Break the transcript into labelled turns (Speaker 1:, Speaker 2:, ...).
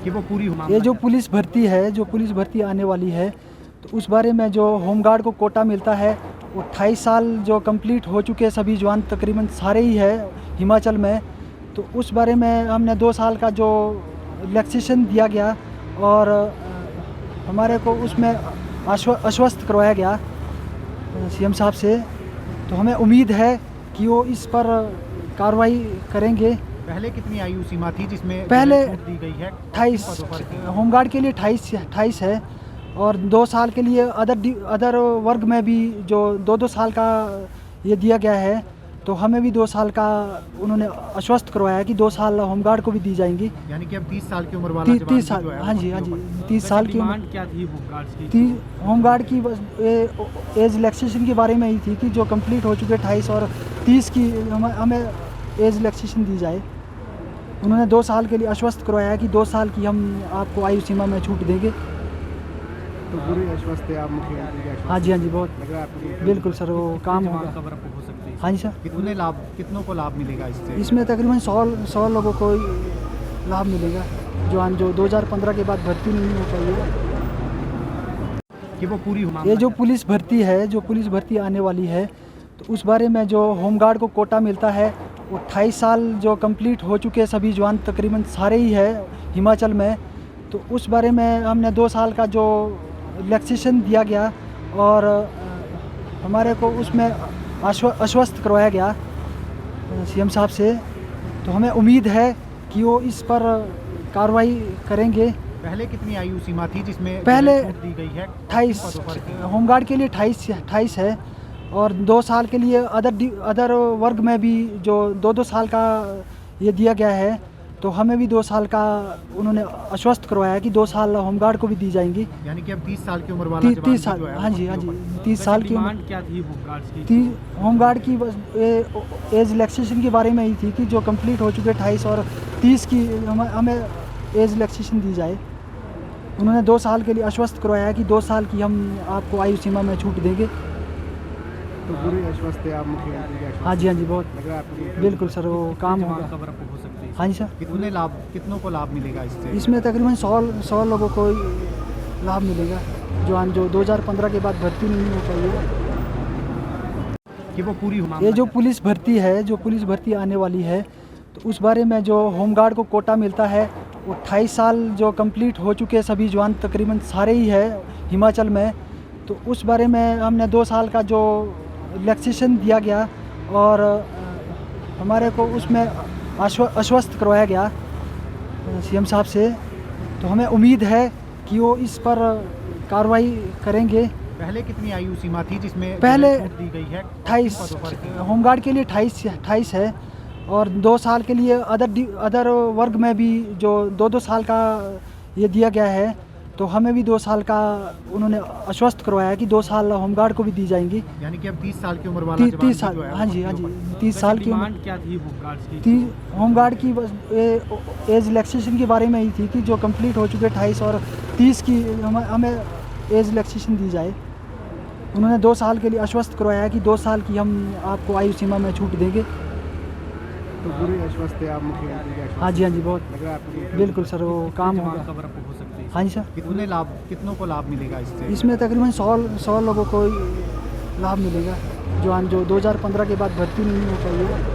Speaker 1: कि वो पूरी
Speaker 2: ये जो पुलिस भर्ती है, जो पुलिस भर्ती आने वाली है, तो उस बारे में जो होमगार्ड को कोटा मिलता है, वो 28 साल जो कंप्लीट हो चुके सभी जवान तकरीबन सारे ही है हिमाचल में। तो उस बारे में हमने 2 साल का जो रिलैक्सेशन दिया गया और हमारे को उसमें आश्वस्त करवाया गया सीएम साहब से। तो हमें उम्मीद है कि वो इस पर कार्रवाई करेंगे।
Speaker 1: पहले कितनी आयु सीमा थी जिसमें
Speaker 2: पहले
Speaker 1: छूट दी गई है?
Speaker 2: 28 होमगार्ड के लिए 28 है और 2 साल के लिए अदर वर्ग में भी जो 2-2 साल का ये दिया गया है। तो हमें भी 2 साल का उन्होंने आश्वस्त करवाया है कि 2 साल होमगार्ड को भी दी जाएंगी।
Speaker 1: यानी कि अब 30 साल की उम्र वाला
Speaker 2: 30 साल, हाँ जी 30 साल की उम्र।
Speaker 1: क्या थी
Speaker 2: होमगार्ड की एज रिलैक्सेशन के बारे में ही थी कि जो कंप्लीट हो चुके 28 और 30 की हमें एज रिलैक्सेशन दी जाए। उन्होंने 2 साल के लिए आश्वस्त करवाया है कि 2 साल की हम आपको आयु सीमा में छूट देंगे।
Speaker 1: तो पूरी आश्वस्त है आप मुख्यमंत्री के आश्वस्त?
Speaker 2: हाँ जी बहुत बिल्कुल सर, वो काम होगा।
Speaker 1: हो सकती है?
Speaker 2: हाँ जी सर।
Speaker 1: कितनों को लाभ मिलेगा इससे?
Speaker 2: इसमें तकरीबन 100 लोगों को लाभ मिलेगा जो 2015 के बाद भर्ती नहीं हो पाई है।
Speaker 1: कि वो पूरी
Speaker 2: ये जो पुलिस भर्ती है, जो पुलिस भर्ती आने वाली है, तो उस बारे में जो होमगार्ड को कोटा मिलता है, वो 28 साल जो कंप्लीट हो चुके सभी जवान तकरीबन सारे ही है हिमाचल में। तो उस बारे में हमने 2 साल का जो रिलैक्सेशन दिया गया और हमारे को उसमें आश्वस्त करवाया गया सीएम साहब से। तो हमें उम्मीद है कि वो इस पर कार्रवाई करेंगे।
Speaker 1: पहले कितनी आयु सीमा थी जिसमें
Speaker 2: पहले
Speaker 1: छूट दी गई है?
Speaker 2: 28 होमगार्ड के लिए 28 है और 2 साल के लिए अदर वर्ग में भी जो 2-2 साल का ये दिया गया है। तो हमें भी 2 साल का उन्होंने आश्वस्त करवाया कि 2 साल होमगार्ड को भी दी जाएंगी।
Speaker 1: यानी कि अब 30 साल की उम्र वाला
Speaker 2: 30 साल, हाँ जी 30 साल की उम्र।
Speaker 1: क्या थी
Speaker 2: होमगार्ड की एज रिलैक्सेशन के बारे में ही थी कि जो कंप्लीट हो चुके 28 और 30 की हमें एज रिलैक्सेशन दी जाए। उन्होंने 2 साल के लिए आश्वस्त करवाया है कि 2 साल की हम आपको आयु सीमा में छूट देंगे।
Speaker 1: तो पूरी आश्वस्त है आप मुख्यमंत्री के आश्वस्त?
Speaker 2: हाँ जी बहुत बिल्कुल सर, वो काम होगा।
Speaker 1: हो सकती है?
Speaker 2: हाँ जी सर।
Speaker 1: कितनों को लाभ मिलेगा इससे?
Speaker 2: इसमें तकरीबन 100 लोगों को लाभ मिलेगा जो 2015 के बाद भर्ती नहीं हो पाई है।
Speaker 1: कि वो पूरी
Speaker 2: ये जो पुलिस भर्ती है, जो पुलिस भर्ती आने वाली है, तो उस बारे में जो होमगार्ड को कोटा मिलता है, वो 28 साल जो कंप्लीट हो चुके सभी जवान तकरीबन सारे ही है हिमाचल में। तो उस बारे में हमने 2 साल का जो रिलैक्सेशन दिया गया और हमारे को उसमें आश्वस्त करवाया गया सीएम साहब से। तो हमें उम्मीद है कि वो इस पर कार्रवाई करेंगे।
Speaker 1: पहले कितनी आयु सीमा थी जिसमें
Speaker 2: पहले
Speaker 1: छूट दी गई है?
Speaker 2: 28 होमगार्ड के लिए 28 है और 2 साल के लिए अदर वर्ग में भी जो 2-2 साल का ये दिया गया है। तो हमें भी 2 साल का उन्होंने आश्वस्त करवाया है कि 2 साल होमगार्ड को भी दी जाएंगी।
Speaker 1: यानी कि अब 30 साल की उम्र वाला
Speaker 2: 30 साल, हाँ जी 30 साल की उम्र।
Speaker 1: क्या थी
Speaker 2: होमगार्ड की एज रिलैक्सेशन के बारे में ही थी कि जो कंप्लीट हो चुके 28 और 30 की हमें एज रिलैक्सेशन दी जाए। उन्होंने 2 साल के लिए आश्वस्त करवाया है कि 2 साल की हम आपको आयु सीमा में छूट देंगे।
Speaker 1: तो पूरी आश्वस्त है आप मुख्यमंत्री के आश्वस्त?
Speaker 2: हाँ जी बहुत बिल्कुल सर, वो काम होगा।
Speaker 1: हो सकती है?
Speaker 2: हाँ जी सर।
Speaker 1: कितनों को लाभ मिलेगा इससे?
Speaker 2: इसमें तकरीबन 100 लोगों को लाभ मिलेगा जो 2015 के बाद भर्ती नहीं हो पाई है।